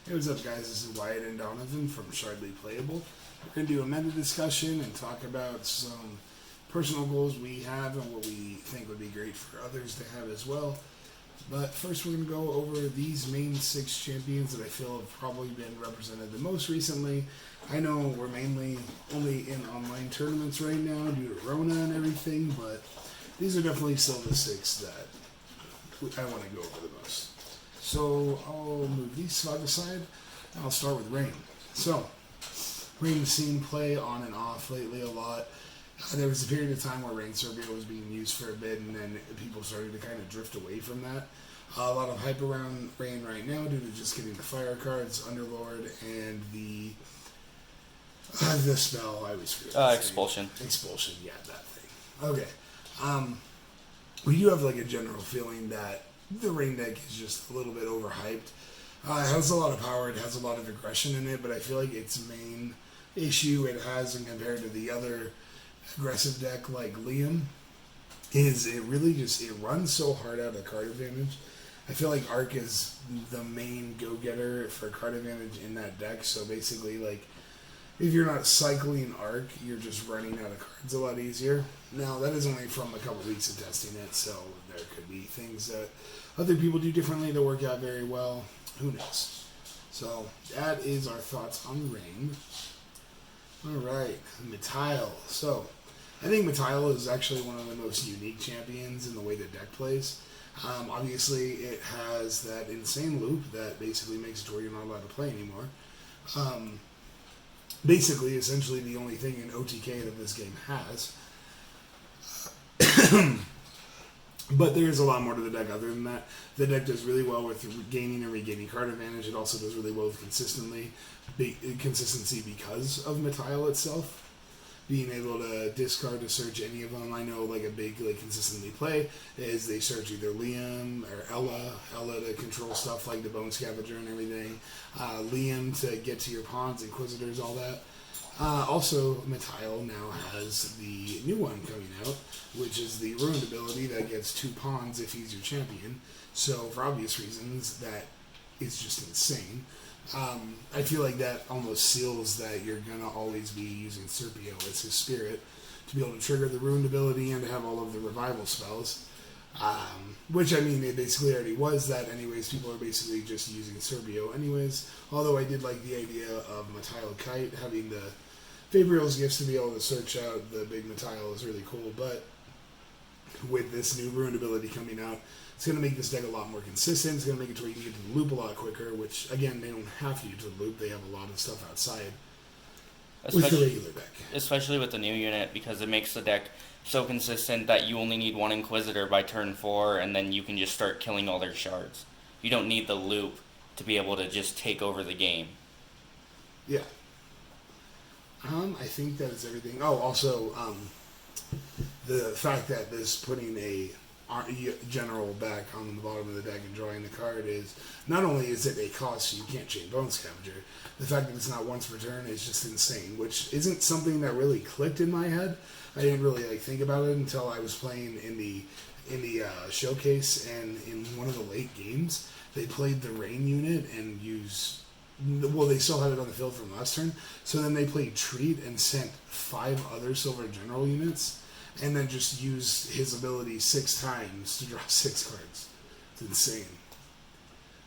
Hey, what's up, guys? This is Wyatt and Donovan from Shardly Playable. We're going to do a meta discussion and talk about some personal goals we have and what we think would be great for others to have as well. But first, we're going to go over these main 6 champions that I feel have probably been represented the most recently. I know we're mainly only in online tournaments right now due to Rona and everything, but these are definitely still the 6 that I want to go over the most. So I'll move these side to side. I'll start with Rain. So Rain's seen play on and off lately a lot. There was a period of time where Rain Serbia was being used for a bit, and then people started to kind of drift away from that. A lot of hype around Rain right now due to just getting the fire cards, Underlord, and the spell. I always forget. Expulsion. Expulsion, yeah, that thing. Okay. We do have like a general feeling that the Rain deck is just a little bit overhyped. It has a lot of power, it has a lot of aggression in it, but I feel like its main issue it has in compared to the other aggressive deck like Liam is it really just, it runs so hard out of card advantage. I feel like Arc is the main go-getter for card advantage in that deck, so basically like if you're not cycling Arc, you're just running out of cards a lot easier. Now, that is only from a couple weeks of testing it, so there could be things that other people do differently that work out very well. Who knows? So, that is our thoughts on Rain. Alright, Mitile. So, I think Mitile is actually one of the most unique champions in the way the deck plays. Obviously, it has that insane loop that basically makes it to where you're not allowed to play anymore. Basically, essentially the only thing in OTK that this game has. But there is a lot more to the deck other than that. The deck does really well with gaining and regaining card advantage. It also does really well with consistency because of Mitile itself. Being able to discard to search any of them. I know like a big consistently play is they search either Liam or Ella to control stuff like the Bone Scavenger and everything. Liam to get to your pawns, Inquisitors, all that. Also, Mitile now has the new one coming out, which is the Ruined ability that gets 2 pawns if he's your champion. So, for obvious reasons, that is just insane. I feel like that almost seals that you're going to always be using Serpio as his spirit to be able to trigger the Ruined ability and to have all of the revival spells. Which, I mean, it basically already was that anyways. People are basically just using Serpio anyways. Although I did like the idea of Mitile Kite, having the Fabriel's Gifts to be able to search out the big Mitile is really cool. But with this new Ruined ability coming out, it's going to make this deck a lot more consistent. It's going to make it to where you can get to the loop a lot quicker, which, again, they don't have to get to the loop. They have a lot of stuff outside with the regular deck. Especially with the new unit, because it makes the deck so consistent that you only need 1 Inquisitor by turn 4, and then you can just start killing all their shards. You don't need the loop to be able to just take over the game. Yeah. I think that is everything. Oh, also, the fact that this putting a general back on the bottom of the deck and drawing the card is, not only is it a cost so you can't chain Bone Scavenger, the fact that it's not once per turn is just insane, which isn't something that really clicked in my head. I didn't really think about it until I was playing in the showcase, and in one of the late games they played the Rain unit and they still had it on the field from last turn, so then they played Treat and sent 5 other Silver General units and then just used his ability 6 times to draw 6 cards. It's insane.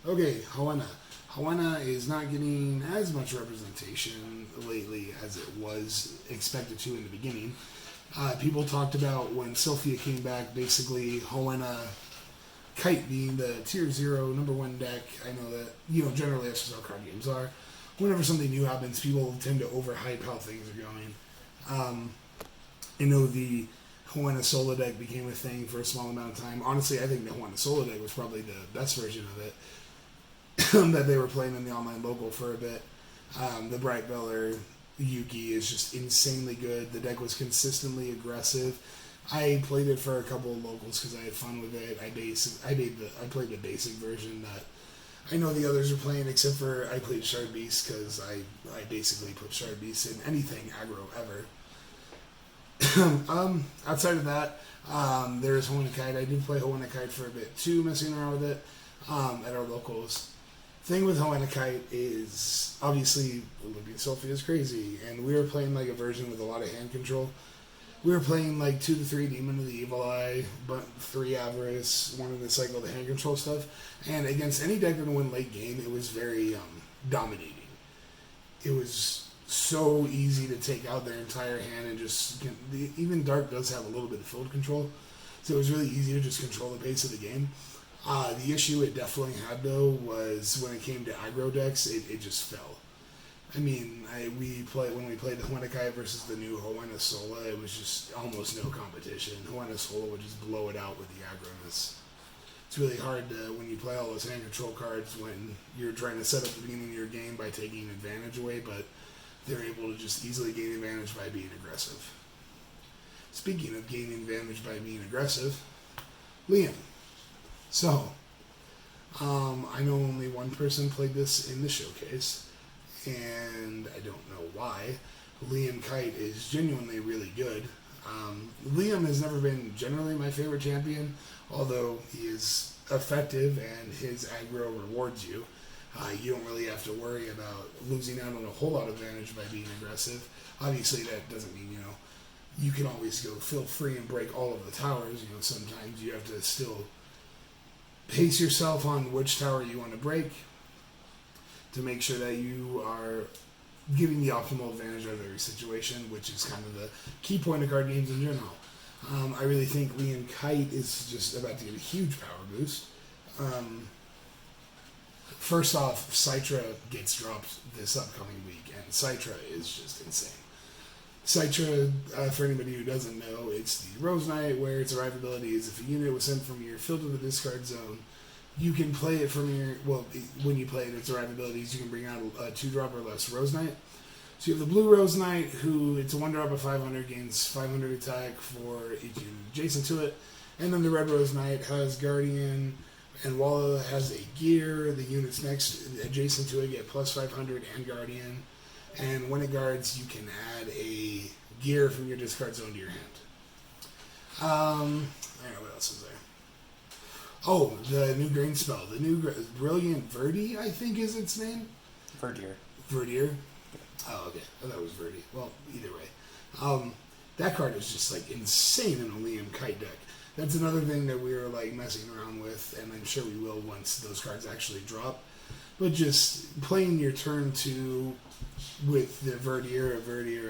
Okay, Hoenna. Hoenna is not getting as much representation lately as it was expected to in the beginning. People talked about when Sylphia came back, basically Hoenna Kite being the tier 0 number 1 deck. I know that, generally that's just how card games are. Whenever something new happens, people tend to overhype how things are going. I know the Hoenna solo deck became a thing for a small amount of time. Honestly, I think the Hoenna solo deck was probably the best version of it that they were playing in the online local for a bit. The Bright Beller Yuki is just insanely good. The deck was consistently aggressive. I played it for a couple of locals because I had fun with it. I played the basic version that I know the others are playing, except for I played Shard Beast because I basically put Shard Beast in anything aggro ever. Outside of that, there is Hoenna Kite. I did play Hoenna Kite for a bit too, messing around with it at our locals. thing with Helena is obviously Olympian Sophia is crazy, and we were playing like a version with a lot of hand control. We were playing like 2 to 3 Demon of the Evil Eye, but 3 Avarice, wanted to cycle the hand control stuff, and against any deck that would win late game, it was very dominating. It was so easy to take out their entire hand and just even Dark does have a little bit of field control, so it was really easy to just control the pace of the game. The issue it definitely had though was when it came to aggro decks, it just fell. I mean, when we played the Huenakai versus the new Hoenn Sola, it was just almost no competition. Hoenn Sola would just blow it out with the aggroness. It's really hard to, when you play all those hand control cards when you're trying to set up the beginning of your game by taking advantage away, but they're able to just easily gain advantage by being aggressive. Speaking of gaining advantage by being aggressive, Liam. So, I know only one person played this in the showcase, and I don't know why. Liam Kite is genuinely really good. Liam has never been generally my favorite champion, although he is effective and his aggro rewards you. You don't really have to worry about losing out on a whole lot of advantage by being aggressive. Obviously, that doesn't mean, you can always go feel free and break all of the towers. Sometimes you have to still pace yourself on which tower you want to break to make sure that you are giving the optimal advantage out of every situation, which is kind of the key point of card games in general. I really think Liam Kite is just about to get a huge power boost. First off, Citra gets dropped this upcoming week, and Citra is just insane. Citra, for anybody who doesn't know, it's the Rose Knight, where its arrivability is if a unit was sent from your field to the discard zone, you can play it from your, when you play it, its arrivabilities, you can bring out a 2-drop or less Rose Knight. So you have the blue Rose Knight, who it's a 1-drop of 500, gains 500 attack for each unit adjacent to it. And then the red Rose Knight has Guardian, and while it has a gear, the units next adjacent to it get plus 500 and Guardian. And when it guards, you can add a gear from your discard zone to your hand. What else is there? Oh, the new green spell. The new Brilliant Verdi, I think is its name. Verdier. Oh, okay. I thought it was Verdi. Well, either way. That card is just like insane in a Liam Kite deck. That's another thing that we were like messing around with, and I'm sure we will once those cards actually drop. But just playing your turn 2 with the Verdier,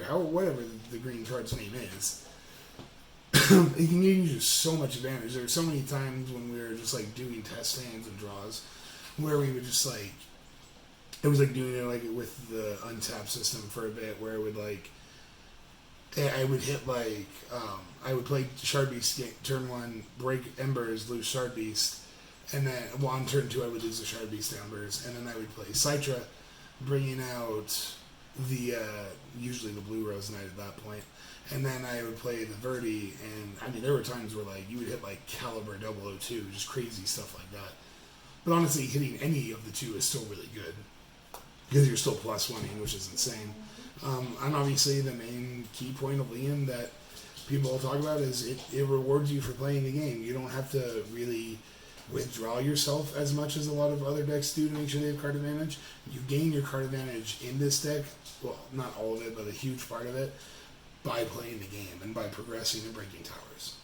whatever the green card's name is, it can give you just so much advantage. There were so many times when we were just like doing test hands and draws where we would just like, it was like doing it like with the untap system for a bit, where it would like, I would hit like, I would play Shard Beast turn 1, break Embers, lose Shard Beast, and then on turn 2 I would lose the Shard Beast Embers, and then I would play Citra, bringing out the usually the blue Rose Knight at that point, and then I would play the Verdi, and I mean there were times where like you would hit like Caliber 002, just crazy stuff like that. But honestly, hitting any of the 2 is still really good because you're still +1ing, which is insane. And obviously the main key point of Liam that people will talk about is it rewards you for playing the game. You don't have to really withdraw yourself as much as a lot of other decks do to make sure they have card advantage. You gain your card advantage in this deck, well, not all of it, but a huge part of it, by playing the game and by progressing and breaking towers.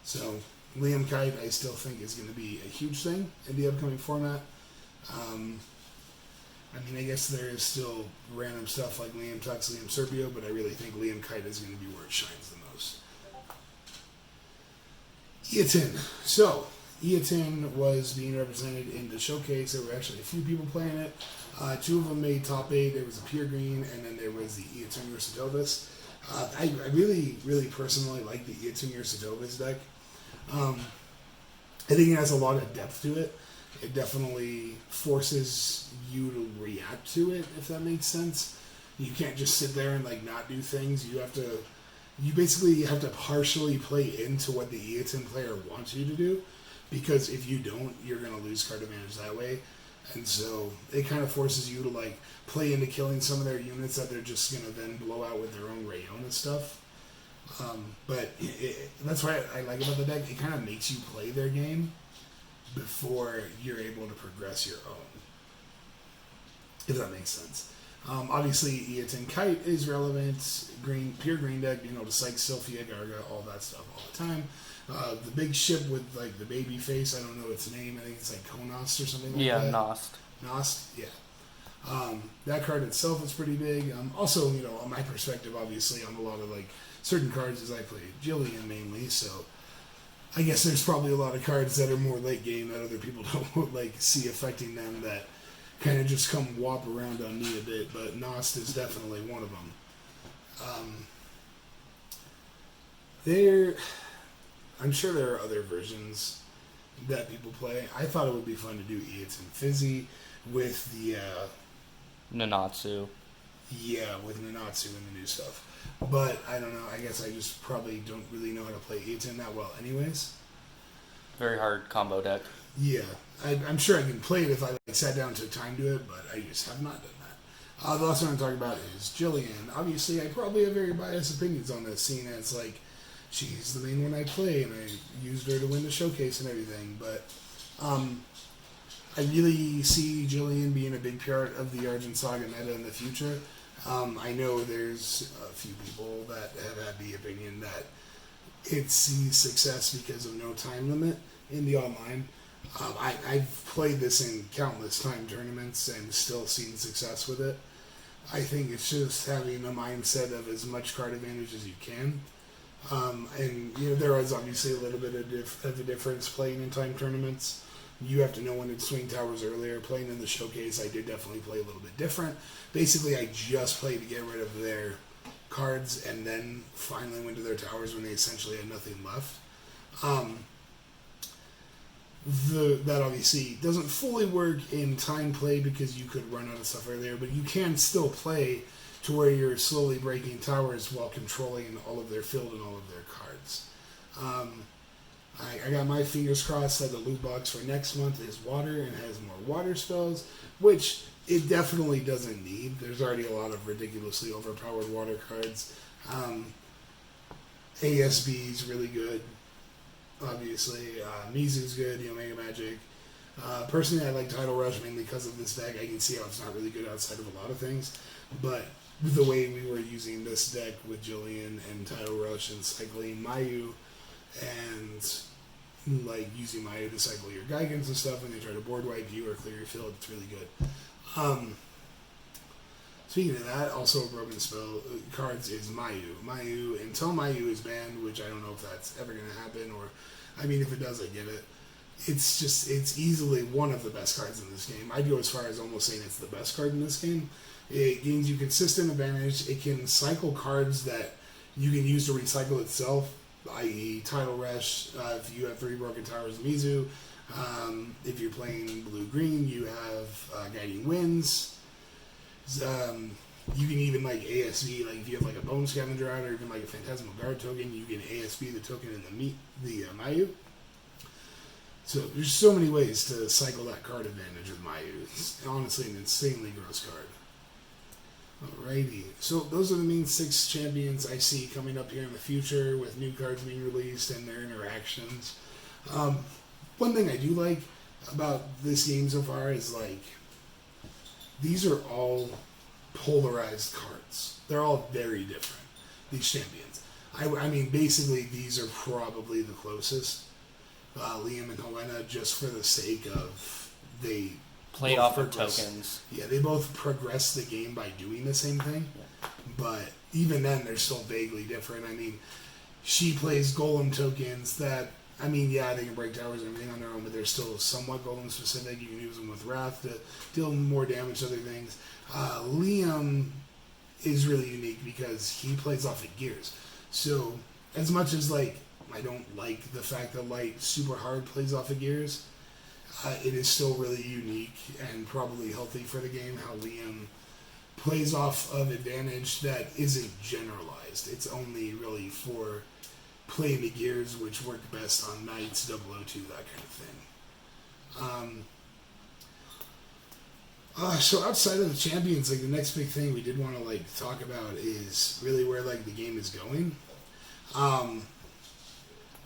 So Liam Kite, I still think is going to be a huge thing in the upcoming format. I mean, I guess there is still random stuff like Liam Tux, Liam Serpio, but I really think Liam Kite is going to be where it shines the most. Eaton. So, Eaton was being represented in the showcase. There were actually a few people playing it. 2 of them made top 8. There was a Pure Green, and then there was the Eaton Ursatovis. I really, really personally like the Eaton Ursatovis deck. I think it has a lot of depth to it. It definitely forces you to react to it, if that makes sense. You can't just sit there and like not do things. You basically have to partially play into what the Eaton player wants you to do, because if you don't, you're going to lose card advantage that way. And so it kind of forces you to like play into killing some of their units that they're just going to then blow out with their own Rayona stuff. But that's what I like about the deck. It kind of makes you play their game before you're able to progress your own. if that makes sense. Obviously, Eaton Kite is relevant. Pure green deck, to psych Sylphia, Garga, all that stuff all the time. The big ship with like the baby face, I don't know its name. I think it's like Konost or something like Yeah, that. Nost. Nost, yeah. That card itself is pretty big. Also, on my perspective, obviously, on a lot of like certain cards, as I play Jillian mainly, so I guess there's probably a lot of cards that are more late game that other people don't like see affecting them that kind of just come whop around on me a bit. But Nost is definitely one of them. I'm sure there are other versions that people play. I thought it would be fun to do Eaton Fizzy with the Nanatsu. with Nanatsu and the new stuff. But I don't know. I guess I just probably don't really know how to play Eaton that well, anyways. Very hard combo deck. Yeah, I'm sure I can play it if I sat down to time to it, but I just have not done that. The last one I'm talking about is Jillian. Obviously, I probably have very biased opinions on this, seeing as like she's the main one I play, and I used her to win the showcase and everything. But I really see Jillian being a big part of the Argent Saga meta in the future. I know there's a few people that have had the opinion that it sees success because of no time limit in the online. I've played this in countless time tournaments and still seen success with it. I think it's just having a mindset of as much card advantage as you can. And there is obviously a little bit of a difference playing in time tournaments. You have to know when to swing towers earlier. Playing in the showcase, I did definitely play a little bit different. Basically, I just played to get rid of their cards and then finally went to their towers when they essentially had nothing left. That obviously doesn't fully work in time play because you could run out of stuff earlier, but you can still play to where you're slowly breaking towers while controlling all of their field and all of their cards. I got my fingers crossed that the loot box for next month is water and has more water spells, which it definitely doesn't need. There's already a lot of ridiculously overpowered water cards. ASB is really good, obviously. Mizu's good, Mega Magic. Personally, I like Tidal Rush mainly because of this deck. I can see how it's not really good outside of a lot of things, but the way we were using this deck with Jillian and Tidal Rush and cycling Mayu and like using Mayu to cycle your Gigans and stuff when they try to board wipe you or clear your field, it's really good. Speaking of that, also a broken spell cards is Mayu. Until Mayu is banned, which I don't know if that's ever going to happen, or if it does, I get it. It's easily one of the best cards in this game. I'd go as far as almost saying it's the best card in this game. It gains you consistent advantage. It can cycle cards that you can use to recycle itself, i.e. Tidal Rush. If you have 3 Broken Towers, Mizu. If you're playing blue-green, you have Guiding Winds. You can even ASB, if you have a Bone Scavenger out or even a Phantasmal Guard token, you can ASB the token in the Mayu. So there's so many ways to cycle that card advantage with Mayu. It's honestly an insanely gross card. Alrighty, so those are the main 6 champions I see coming up here in the future with new cards being released and their interactions. One thing I do like about this game so far is these are all polarized cards. They're all very different, these champions. Basically these are probably the closest. Liam and Helena, just for the sake of they play off of tokens. Yeah, they both progress the game by doing the same thing. Yeah. But even then, they're still vaguely different. She plays golem tokens that, they can break towers and everything on their own, but they're still somewhat golem specific. You can use them with Wrath to deal more damage to other things. Liam is really unique because he plays off of gears. So, as much as, I don't like the fact that Light super hard plays off of gears, it is still really unique and probably healthy for the game how Liam plays off of advantage that isn't generalized. It's only really for playing the gears, which work best on Knights, 002, that kind of thing. So outside of the champions, the next big thing we did want to talk about is really where the game is going.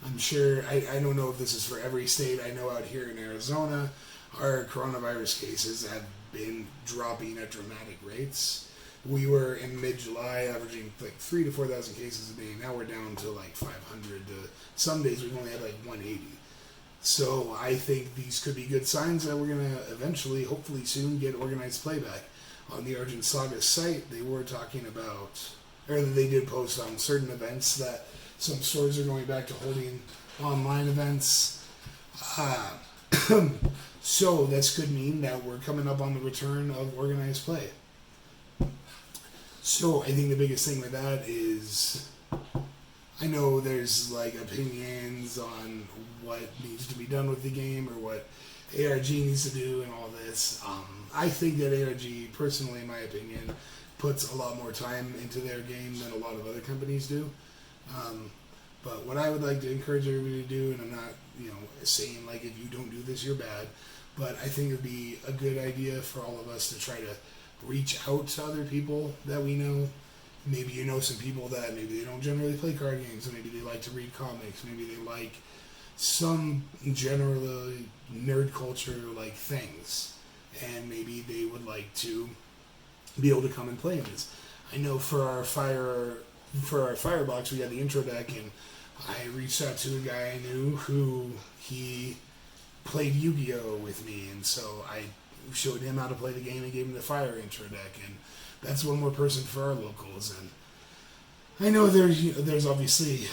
I'm sure, I don't know if this is for every state. I know out here in Arizona, our coronavirus cases have been dropping at dramatic rates. We were in mid-July averaging like 3 to 4,000 cases a day. Now we're down to like 500. To some days we've only had like 180. So I think these could be good signs that we're gonna eventually, hopefully soon, get organized playback. On the Argent Saga site, they were talking about, or they did post on certain events that some stores are going back to holding online events. So this could mean that we're coming up on the return of organized play. So I think the biggest thing with that is, I know there's like opinions on what needs to be done with the game or what ARG needs to do and all this. I think that ARG, personally, in my opinion, puts a lot more time into their game than a lot of other companies do. But what I would like to encourage everybody to do, and I'm not, saying like if you don't do this, you're bad, but I think it would be a good idea for all of us to try to reach out to other people that we know. Maybe you know some people that maybe they don't generally play card games, so maybe they like to read comics, maybe they like some generally nerd culture like things, and maybe they would like to be able to come and play in this. I know for our Firebox we had the intro deck, and I reached out to a guy I knew who he played Yu-Gi-Oh with me, and so I showed him how to play the game and gave him the Fire intro deck, and that's one more person for our locals. And I know there's obviously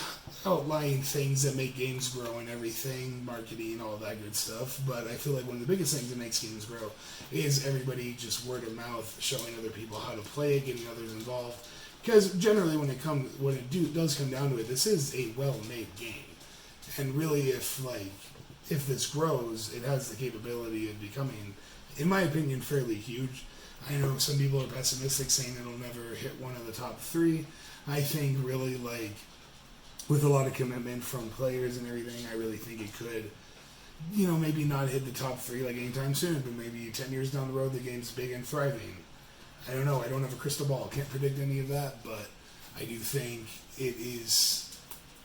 outlying things that make games grow and everything, marketing, all that good stuff, but I feel like one of the biggest things that makes games grow is everybody just word of mouth, showing other people how to play it, getting others involved. Because generally when it does come down to it, this is a well-made game. And really if this grows, it has the capability of becoming, in my opinion, fairly huge. I know some people are pessimistic, saying it'll never hit one of the top 3. I think really, with a lot of commitment from players and everything, I really think it could, maybe not hit the top 3 like anytime soon, but maybe 10 years down the road the game's big and thriving. I don't know. I don't have a crystal ball. Can't predict any of that, but I do think it is,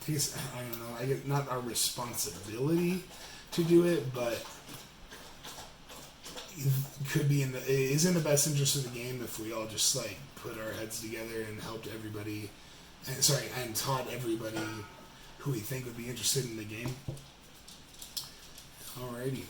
I don't know, I get not our responsibility to do it, but it could be it is in the best interest of the game if we all just put our heads together and helped everybody, and taught everybody who we think would be interested in the game. Alrighty.